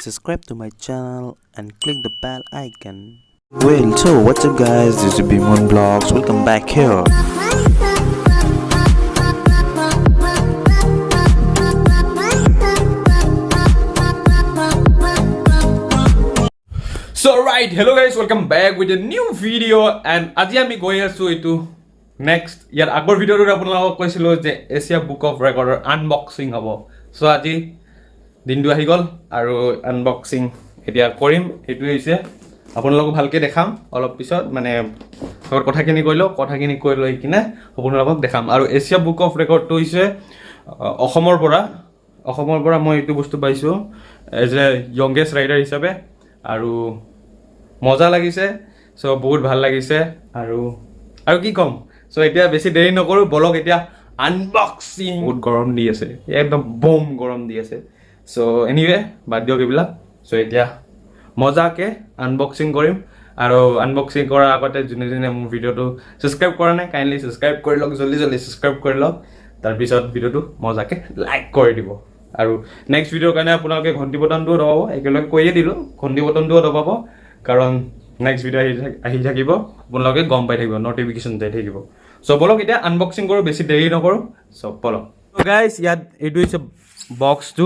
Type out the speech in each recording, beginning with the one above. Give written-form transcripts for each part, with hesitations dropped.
subscribe to my channel and click the bell icon. Well, so what's up guys, this is Bimon Vlogs. Welcome back here. So right, hello guys, welcome back with a new video and আজি আমি গৈ আছো এটো next ইয়াৰ আগৰ ভিডিওটো আপোনালোকক কৈছিলো যে এছিয়া বুক অফ ৰেকৰ্ডৰ আনবক্সিং হ'ব সো আজি দিনটো আহি গল আৰু আনবক্সিং এতিয়া কৰিম এটো হৈছে আপোনালোকক ভালকে দেখাম অলপ পিছত মানে সৰ কথাখিনি কৈ লৈ কিনে আপোনালোকক দেখাম আৰু এছিয়া বুক অফ ৰেকৰ্ডটো হৈছে অসমৰ পৰা মই এটো বস্তু পাইছো এজ এ ইয়ংগেষ্ট ৰাইডাৰ হিচাপে আৰু মজা লাগিছে সো বহুত ভাল লাগিছে আৰু কি কম সো এতিয়া বেছি দেৰি নকৰো বলক এতিয়া আনবক্সিং বহুত গৰম দি আছে একদম বম গৰম দি আছে সো এনিৱে বাদ দিয়ক এইবিলাক সো এতিয়া মজাকে আনবক্সিং কৰিম আৰু আনবক্সিং কৰাৰ আগতে যোনে মোৰ ভিডিওটো সাবস্ক্ৰাইব কৰা নাই কাইন্ডলি সাবস্ক্ৰাইব কৰি লওক জলদি সাবস্ক্ৰাইব কৰি লওক তাৰ পিছত ভিডিওটো মজাকে লাইক কৰি দিব আৰু নেক্সট ভিডিওৰ কাৰণে আপোনালোকে ঘণ্টি বটনটো দবাব একেলগে কৈয়ে দিলো ঘণ্টি বটনটো দবাব কাৰণ নেক্সট ভিডিও আহি থাকিব আপোনালোকে গম পাই থাকিব নটিফিকেশন যাই থাকিব সো বলক এটা আনবক্সিং কৰো বেছি দেৰি নকৰো সো বলক সো গাইস ইয়াত এইটো হৈছে বক্সটো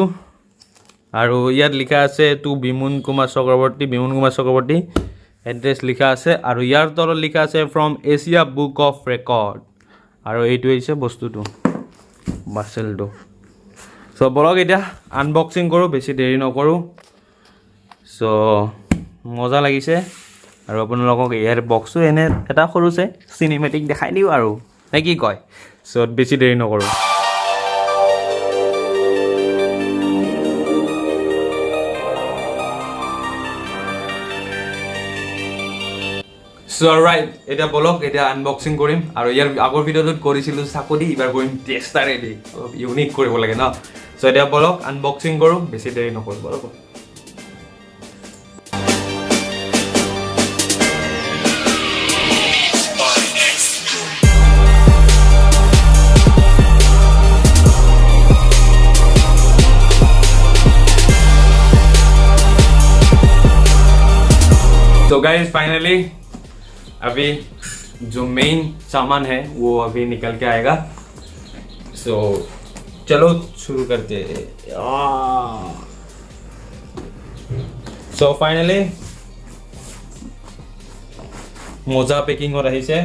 আৰু ইয়াত লিখা আছে টু বিমুন কুমাৰ চক্ৰৱৰ্তী এড্ৰেছ লিখা আছে আৰু ইয়াৰ তলত লিখা আছে from Asia book of record আৰু এইটো হৈছে বস্তুটো বাসেলটো সো বলক এটা আনবক্সিং কৰো বেছি দেৰি নকৰো সো মজা লাগিছে আৰু আপোনালোকক ইয়াৰ বক্সটো এনে এটা সৰুছে সিনেমেটিক দেখাই দিও আৰু নে কি কয় সো বেছি দেৰি নকৰো সো ৰাইট এটা বলক এটা আনবক্সিং কৰিম আৰু ইয়াৰ আগৰ ভিডিওটোত কৰিছিলো চাকৰি এবাৰ কৰিম টেষ্টাৰেদি ইউনিক কৰিব লাগে না সো এটা বলক আনবক্সিং কৰো বেছি দেৰি নকৰো বলক तो गाइस फाइनली अभी जो मेन सामान है वो अभी निकल के आएगा सो चलो शुरू करते हैं सो फाइनली मोजा पैकिंग हो रही है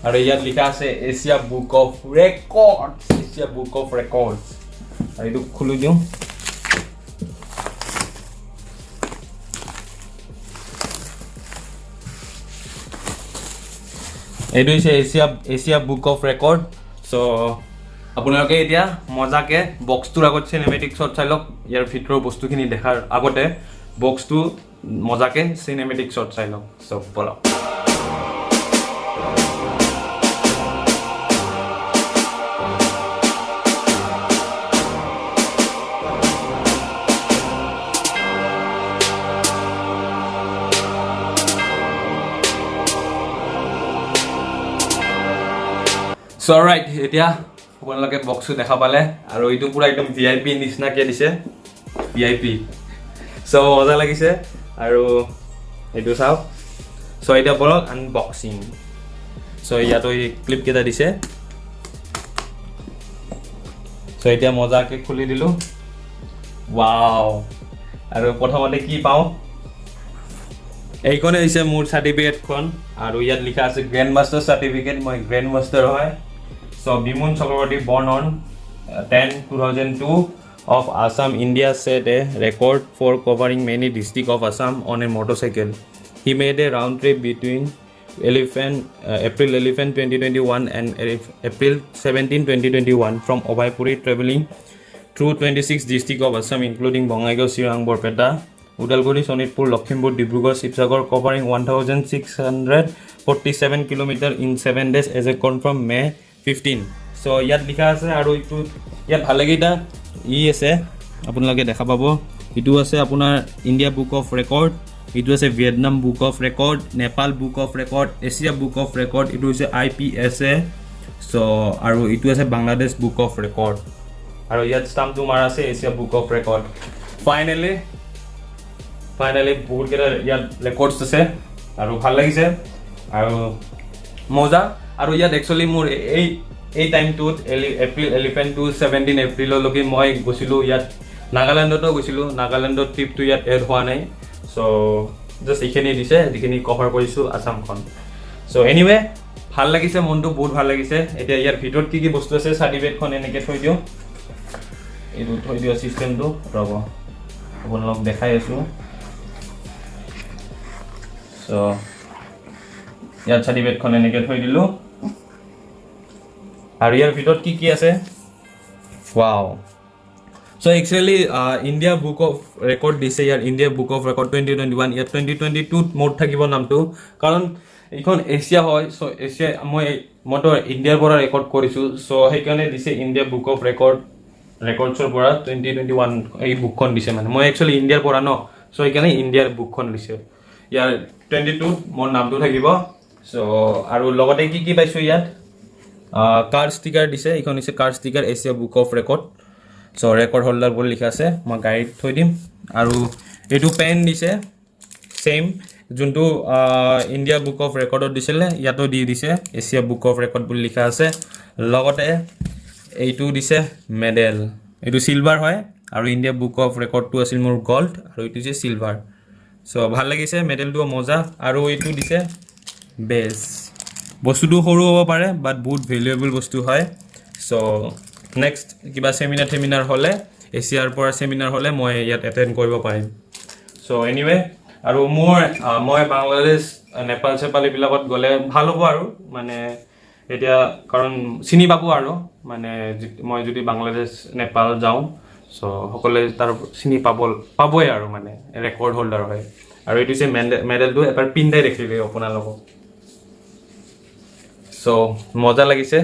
और यार लिखा है एशिया बुक ऑफ रेकॉर्ड्स और ये खुलू दियो এইটো হৈছে Asia book of record so আপোনালোকে এতিয়া মজাকে বক্সটোৰ আগত সিনেমেটিক শ্বট চাই লওক ইয়াৰ ভিতৰৰ বস্তুখিনি দেখাৰ আগতে বক্সটো মজাকে সিনেমেটিক শ্বট চাই লওক সো বলক So right, এতিয়া আপোনালোকে বক্সটো দেখা পালে আৰু এইটো পুৰা একদম ভিআইপি নিচিনাকে দিছে ভিআইপি সো মজা লাগিছে আৰু এইটো চাও সো এটা বলক আনবক্সিং সো ইয়াতো এই ক্লিপ কেটা দিছে সো এতিয়া মজাকে খুলি দিলো ওয়াও আৰু প্ৰথমতে কি পাও এইখনে হৈছে মোৰ সাৰ্টিফিকেটখন আৰু ইয়াত লিখা আছে গ্ৰ্যান্ড মাস্টাৰ সাৰ্টিফিকেট মই গ্ৰ্যান্ড মাস্টাৰ হয় So Bimun Chakraborty born on 10/2002 of Assam, India set a record for covering many districts of Assam on a motorcycle. He made a round trip between April 11, 2021 and April 17, 2021 from Obhaipuri, traveling through 26 districts of Assam including Bongaigaon, Sirang, Borpeta, Udalguri, Sonitpur, Lakhimpur, Dibrugarh, Sibsagar, covering 1647 km in 7 days as a confirmed May 15 so ইয়াত লিখা আছে আৰু ইটো ইয়াত ভাল লাগেটা আছে আপোনালোকে দেখা পাব ইটো আছে আপোনাৰ ইন্ডিয়া বুক অফ ৰেকৰ্ড ইটো আছে Vietnam book of record Nepal book of record Asia book of record ইটো আছে IPSA সো আৰু ইটো আছে বাংলাদেশ বুক অফ ৰেকৰ্ড আৰু ইয়াত স্টাম্পটো মাৰা আছে Asia book of record finally বহুতকেইটা ইয়াত ৰেকৰ্ডছ আছে আৰু ভাল লাগিছে আৰু মজা আৰু ইয়াত একচুৱেলি মোৰ এই টাইমটোত এপ্ৰিল 11 to 17 এপ্ৰিললৈকে মই গৈছিলোঁ ইয়াত নাগালেণ্ডতো গৈছিলোঁ নাগালেণ্ডৰ ট্ৰিপটো ইয়াত এড হোৱা নাই চ' জাষ্ট এইখিনি দিছে যিখিনি কভাৰ কৰিছোঁ আছামখন চ' এনিৱে ভাল লাগিছে মনটো বহুত ভাল লাগিছে এতিয়া ইয়াৰ ভিতৰত কি বস্তু আছে চাৰ্টিফিকেটখন এনেকৈ থৈ দিওঁ এইটো থৈ দিওঁ চিষ্টেমটো ৰ'ব আপোনালোক দেখাই আছোঁ চ' ইয়াত চাৰ্টিফিকেটখন এনেকৈ থৈ দিলোঁ আৰু ইয়াৰ ভিতৰত কি আছে wow so' actually India book of record দিছে ইয়াৰ ইণ্ডিয়া বুক অফ ৰেকৰ্ড 2021 ইয়াত 2022 মোৰ থাকিব নামটো কাৰণ এইখন এছিয়া হয় চ' এছিয়া মইতো ইণ্ডিয়াৰ পৰা ৰেকৰ্ড কৰিছোঁ চ' সেইকাৰণে দিছে ইণ্ডিয়া বুক অফ ৰেকৰ্ডছৰ পৰা 2021 এই বুকখন দিছে মানে মই একচুৱেলি ইণ্ডিয়াৰ পৰা ন চ' সেইকাৰণে ইণ্ডিয়াৰ বুকখন দিছে ইয়াৰ 22 মোৰ নামটো থাকিব চ' আৰু লগতে কি পাইছোঁ ইয়াত কাৰ্ড ষ্টিকাৰ দিছে এইখন হৈছে card sticker Asia book of record so' record holder বুলি লিখা আছে মই গাড়ীত থৈ দিম আৰু এইটো পেন দিছে ছেইম যোনটো ইণ্ডিয়া বুক অফ ৰেকৰ্ডত দিছিলে ইয়াতো দিছে এছিয়া বুক অফ ৰেকৰ্ড বুলি লিখা আছে লগতে এইটো দিছে মেডেল এইটো চিলভাৰ হয় আৰু ইণ্ডিয়া বুক অফ ৰেকৰ্ডটো আছিল মোৰ গল্ড আৰু এইটো হৈছে চিলভাৰ চ' ভাল লাগিছে মেডেলটো মজা আৰু এইটো দিছে বেজ বস্তুটো সৰু হ'ব পাৰে বাট বহুত ভেলুৱেবল বস্তু হয় চ' নেক্সট কিবা চেমিনাৰ হ'লে এছিয়াৰ পৰা চেমিনাৰ হ'লে মই ইয়াত এটেণ্ড কৰিব পাৰিম চ' এনিৱে আৰু মই বাংলাদেশ নেপাল চেপাল এইবিলাকত গ'লে ভাল হ'ব আৰু মানে এতিয়া কাৰণ চিনি পাব আৰু মানে মই যদি বাংলাদেশ নেপাল যাওঁ চ' সকলোৱে তাৰ চিনি পাবই আৰু মানে ৰেকৰ্ড হোল্ডাৰ হয় আৰু এইটো হৈছে মেডেলটো এবাৰ পিন্ধাই দেখিলে আপোনালোকক চ' মজা লাগিছে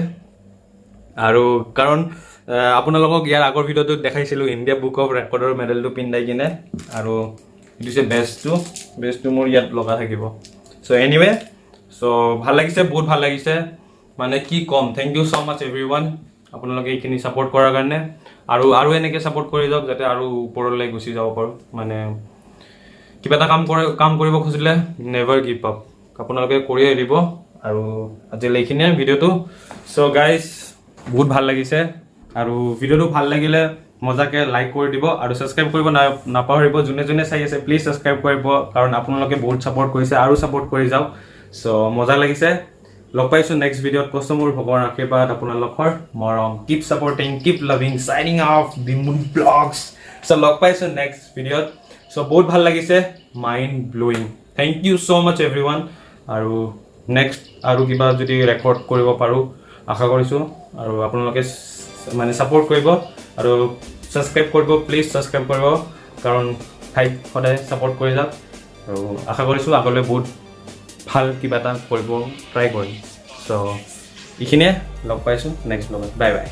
আৰু কাৰণ আপোনালোকক ইয়াৰ আগৰ ভিডিঅ'টোত দেখাইছিলোঁ ইণ্ডিয়া বুক অফ ৰেকৰ্ডৰ মেডেলটো পিন্ধাই কিনে আৰু এইটো হৈছে বেজটো মোৰ ইয়াত লগা থাকিব চ' এনিৱে চ' ভাল লাগিছে বহুত ভাল লাগিছে মানে কি ক'ম thank you so' much everyone আপোনালোকে এইখিনি ছাপোৰ্ট কৰাৰ কাৰণে আৰু এনেকৈ ছাপোৰ্ট কৰি যাওক যাতে আৰু ওপৰলৈ গুচি যাব পাৰোঁ মানে কিবা এটা কাম কৰিব খুজিলে নেভাৰ গিভ আপ আপোনালোকে কৰিয়ে দিব আৰু আজিলৈ এইখিনিয়ে ভিডিঅ'টো চ' গাইজ বহুত ভাল লাগিছে আৰু ভিডিঅ'টো ভাল লাগিলে মজাকৈ লাইক কৰি দিব আৰু ছাবস্ক্ৰাইব কৰিব নাপাহৰিব যোনে চাই আছে প্লিজ ছাবস্ক্ৰাইব কৰিব কাৰণ আপোনালোকে বহুত ছাপোৰ্ট কৰিছে আৰু ছাপোৰ্ট কৰি যাওক চ' মজা লাগিছে লগ পাইছোঁ নেক্সট ভিডিঅ'ত কষ্ট মোৰ ভগৱানৰ আশীৰ্বাদ আপোনালোকৰ মৰম keep supporting keep loving shining of the moon blogs so' লগ পাইছোঁ নেক্সট ভিডিঅ'ত চ' বহুত ভাল লাগিছে mind blowing thank you so' much everyone আৰু নেক্সট আৰু কিবা যদি ৰেকৰ্ড কৰিব পাৰোঁ আশা কৰিছোঁ আৰু আপোনালোকে মানে ছাপোৰ্ট কৰিব আৰু ছাবস্ক্ৰাইব কৰিব প্লিজ ছাবস্ক্ৰাইব কৰিব কাৰণ ঠাইত সদায় ছাপোৰ্ট কৰি যাওক আৰু আশা কৰিছোঁ আগলৈ বহুত ভাল কিবা এটা কৰিব ট্ৰাই কৰিম চ' এইখিনিয়ে লগ পাইছোঁ নেক্সট লগত বাই বাই